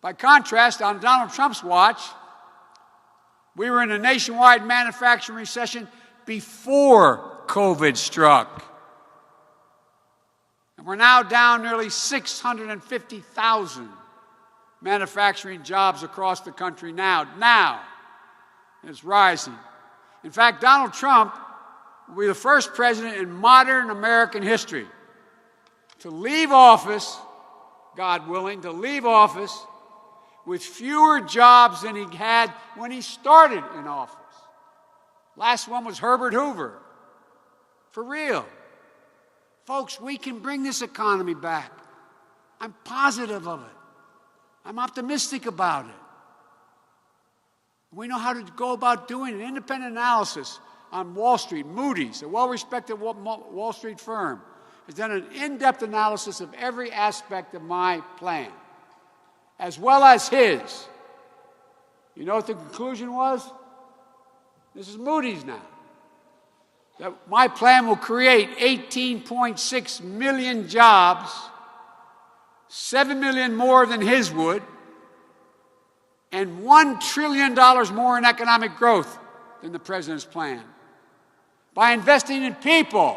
By contrast, on Donald Trump's watch, we were in a nationwide manufacturing recession before COVID struck. And we're now down nearly 650,000 manufacturing jobs across the country now. It's rising. In fact, Donald Trump will be the first president in modern American history to leave office, God willing, to leave office with fewer jobs than he had when he started in office. Last one was Herbert Hoover. For real. Folks, we can bring this economy back. I'm positive of it. I'm optimistic about it. We know how to go about doing an independent analysis on Wall Street. Moody's, a well-respected Wall Street firm, has done an in-depth analysis of every aspect of my plan, as well as his. You know what the conclusion was? This is Moody's now. That my plan will create 18.6 million jobs, 7 million more than his would, and $1 trillion more in economic growth than the president's plan. By investing in people.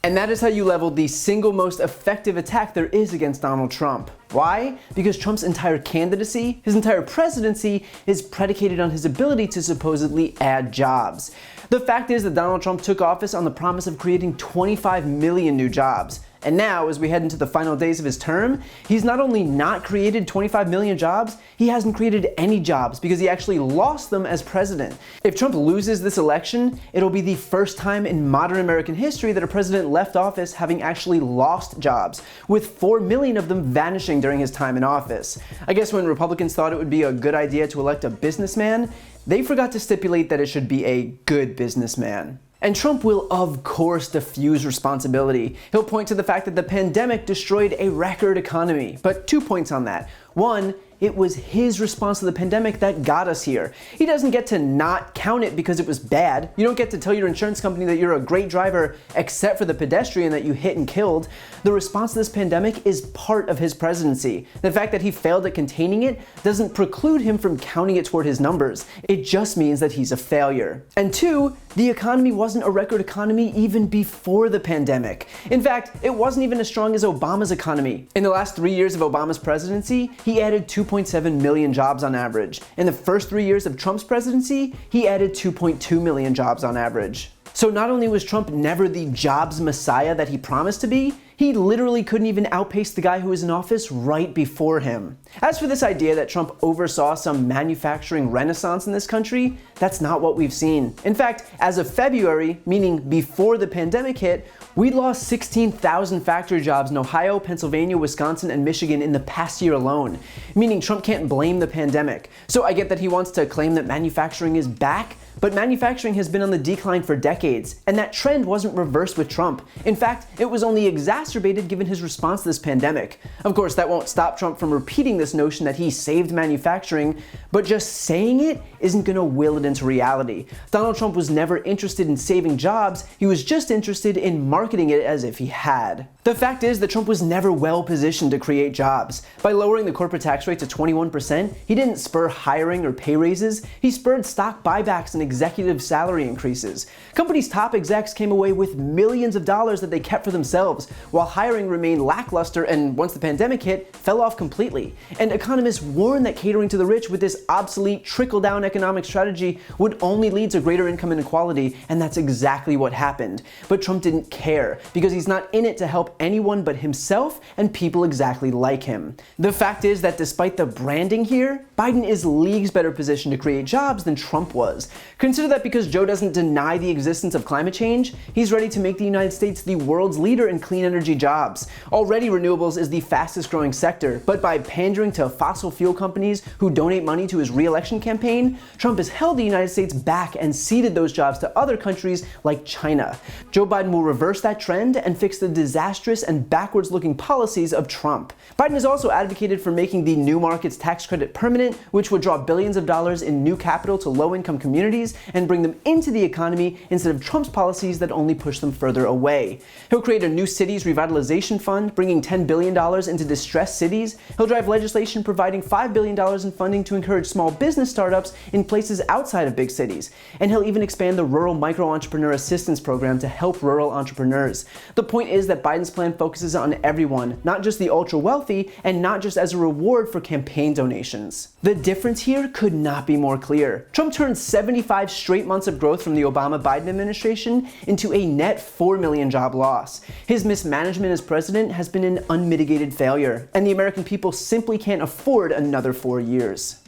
And that is how you leveled the single most effective attack there is against Donald Trump. Why? Because Trump's entire candidacy, his entire presidency, is predicated on his ability to supposedly add jobs. The fact is that Donald Trump took office on the promise of creating 25 million new jobs. And now, as we head into the final days of his term, he's not only not created 25 million jobs, he hasn't created any jobs because he actually lost them as president. If Trump loses this election, it'll be the first time in modern American history that a president left office having actually lost jobs, with 4 million of them vanishing during his time in office. I guess when Republicans thought it would be a good idea to elect a businessman, they forgot to stipulate that it should be a good businessman. And Trump will, of course, diffuse responsibility. He'll point to the fact that the pandemic destroyed a record economy. But 2 points on that. One, it was his response to the pandemic that got us here. He doesn't get to not count it because it was bad. You don't get to tell your insurance company that you're a great driver except for the pedestrian that you hit and killed. The response to this pandemic is part of his presidency. The fact that he failed at containing it doesn't preclude him from counting it toward his numbers. It just means that he's a failure. And two, the economy wasn't a record economy even before the pandemic. In fact, it wasn't even as strong as Obama's economy. In the last 3 years of Obama's presidency, he added 2.7 million jobs on average. In the first 3 years of Trump's presidency, he added 2.2 million jobs on average. So not only was Trump never the jobs messiah that he promised to be, he literally couldn't even outpace the guy who was in office right before him. As for this idea that Trump oversaw some manufacturing renaissance in this country, that's not what we've seen. In fact, as of February, meaning before the pandemic hit, we lost 16,000 factory jobs in Ohio, Pennsylvania, Wisconsin, and Michigan in the past year alone, meaning Trump can't blame the pandemic. So I get that he wants to claim that manufacturing is back, but manufacturing has been on the decline for decades, and that trend wasn't reversed with Trump. In fact, it was only exacerbated given his response to this pandemic. Of course, that won't stop Trump from repeating this notion that he saved manufacturing, but just saying it isn't gonna will it into reality. Donald Trump was never interested in saving jobs, he was just interested in marketing it as if he had. The fact is that Trump was never well positioned to create jobs. By lowering the corporate tax rate to 21%, he didn't spur hiring or pay raises, he spurred stock buybacks and executive salary increases. Companies' top execs came away with millions of dollars that they kept for themselves, while hiring remained lackluster and, once the pandemic hit, fell off completely. And economists warn that catering to the rich with this obsolete trickle-down economic strategy would only lead to greater income inequality, and that's exactly what happened. But Trump didn't care, because he's not in it to help anyone but himself and people exactly like him. The fact is that despite the branding here, Biden is leagues better positioned to create jobs than Trump was. Consider that because Joe doesn't deny the existence of climate change, he's ready to make the United States the world's leader in clean energy jobs. Already renewables is the fastest growing sector, but by pandering to fossil fuel companies who donate money to his re-election campaign, Trump has held the United States back and ceded those jobs to other countries like China. Joe Biden will reverse that trend and fix the disastrous disastrous and backwards-looking policies of Trump. Biden has also advocated for making the new markets tax credit permanent, which would draw billions of dollars in new capital to low-income communities and bring them into the economy instead of Trump's policies that only push them further away. He'll create a new cities revitalization fund, bringing $10 billion into distressed cities. He'll drive legislation providing $5 billion in funding to encourage small business startups in places outside of big cities. And he'll even expand the Rural Micro-Entrepreneur Assistance Program to help rural entrepreneurs. The point is that Biden's plan focuses on everyone, not just the ultra-wealthy, and not just as a reward for campaign donations. The difference here could not be more clear. Trump turned 75 straight months of growth from the Obama-Biden administration into a net 4 million job loss. His mismanagement as president has been an unmitigated failure, and the American people simply can't afford another 4 years.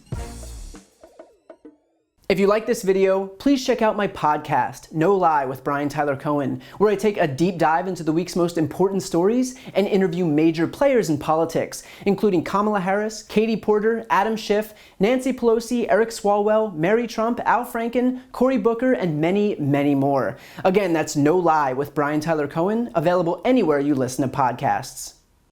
If you like this video, please check out my podcast, No Lie with Brian Tyler Cohen, where I take a deep dive into the week's most important stories and interview major players in politics, including Kamala Harris, Katie Porter, Adam Schiff, Nancy Pelosi, Eric Swalwell, Mary Trump, Al Franken, Cory Booker, and many, many more. Again, that's No Lie with Brian Tyler Cohen, available anywhere you listen to podcasts.